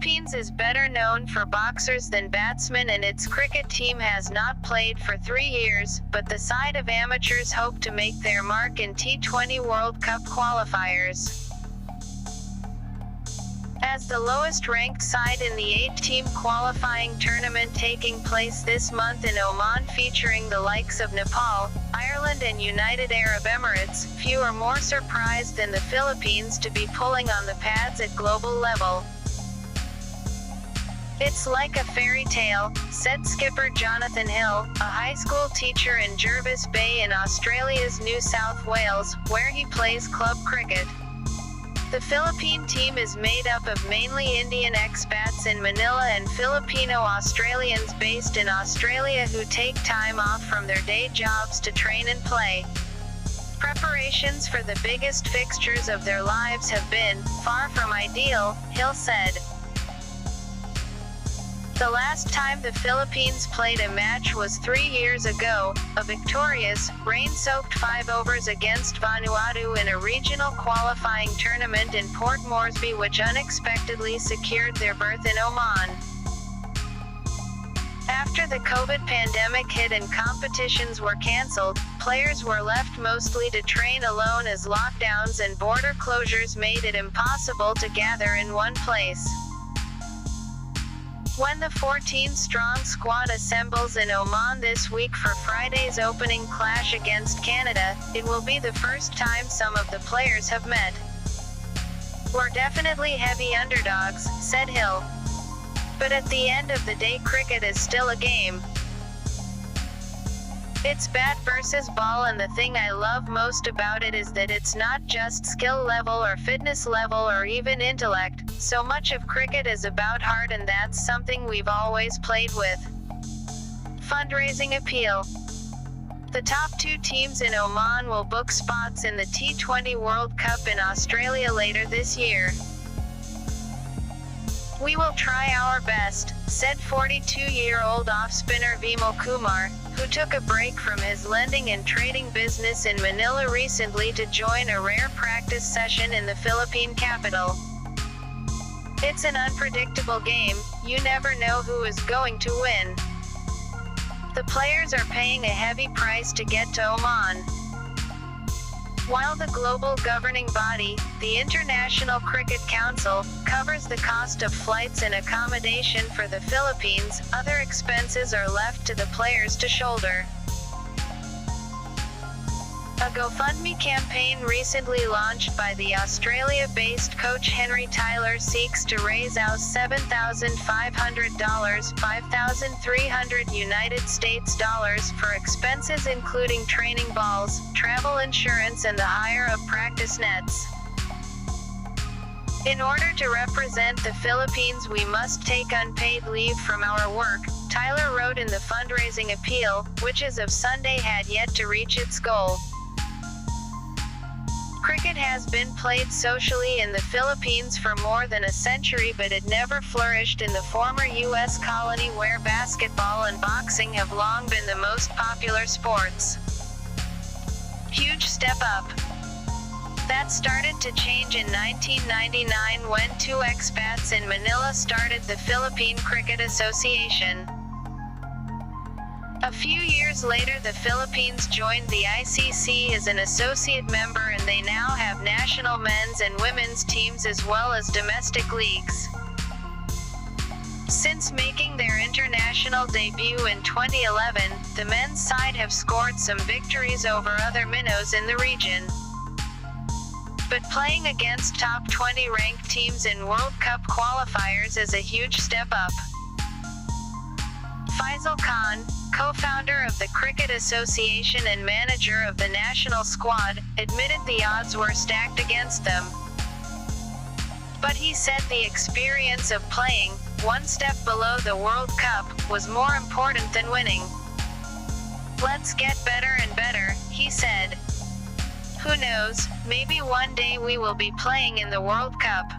Philippines is better known for boxers than batsmen, and its cricket team has not played for 3 years, but the side of amateurs hope to make their mark in T20 World Cup qualifiers. As the lowest-ranked side in the 8-team qualifying tournament taking place this month in Oman, featuring the likes of Nepal, Ireland and United Arab Emirates, few are more surprised than the Philippines to be pulling on the pads at global level. "It's like a fairy tale," said skipper Jonathan Hill, a high school teacher in Jervis Bay in Australia's New South Wales, where he plays club cricket. The Philippine team is made up of mainly Indian expats in Manila and Filipino-Australians based in Australia who take time off from their day jobs to train and play. Preparations for the biggest fixtures of their lives have been far from ideal, Hill said. The last time the Philippines played a match was 3 years ago, a victorious, rain-soaked 5 overs against Vanuatu in a regional qualifying tournament in Port Moresby, which unexpectedly secured their berth in Oman. After the COVID pandemic hit and competitions were cancelled, players were left mostly to train alone as lockdowns and border closures made it impossible to gather in one place. When the 14-strong squad assembles in Oman this week for Friday's opening clash against Canada, it will be the first time some of the players have met. "We're definitely heavy underdogs," said Hill. "But at the end of the day, cricket is still a game. It's bat versus ball, and the thing I love most about it is that it's not just skill level or fitness level or even intellect. So much of cricket is about heart, and that's something we've always played with." Fundraising appeal. The top 2 teams in Oman will book spots in the T20 World Cup in Australia later this year. "We will try our best," said 42-year-old off-spinner Vimal Kumar, who took a break from his lending and trading business in Manila recently to join a rare practice session in the Philippine capital. "It's an unpredictable game, you never know who is going to win. The players are paying a heavy price to get to Oman." While the global governing body, the International Cricket Council, covers the cost of flights and accommodation for the Philippines, other expenses are left to the players to shoulder. A GoFundMe campaign recently launched by the Australia-based coach Henry Tyler seeks to raise out $7,500 (5,300 United States dollars) for expenses including training balls, travel insurance and the hire of practice nets. "In order to represent the Philippines, we must take unpaid leave from our work," Tyler wrote in the fundraising appeal, which as of Sunday had yet to reach its goal. Cricket has been played socially in the Philippines for more than a century, but it never flourished in the former U.S. colony, where basketball and boxing have long been the most popular sports. Huge step up. That started to change in 1999 when 2 expats in Manila started the Philippine Cricket Association. A few years later, the Philippines joined the ICC as an associate member, and they now have national men's and women's teams as well as domestic leagues. Since making their international debut in 2011, the men's side have scored some victories over other minnows in the region. But playing against top 20 ranked teams in World Cup qualifiers is a huge step up. Faisal Khan, co-founder of the Cricket Association and manager of the national squad, admitted the odds were stacked against them. But he said the experience of playing, one step below the World Cup, was more important than winning. "Let's get better and better," he said. "Who knows, maybe one day we will be playing in the World Cup."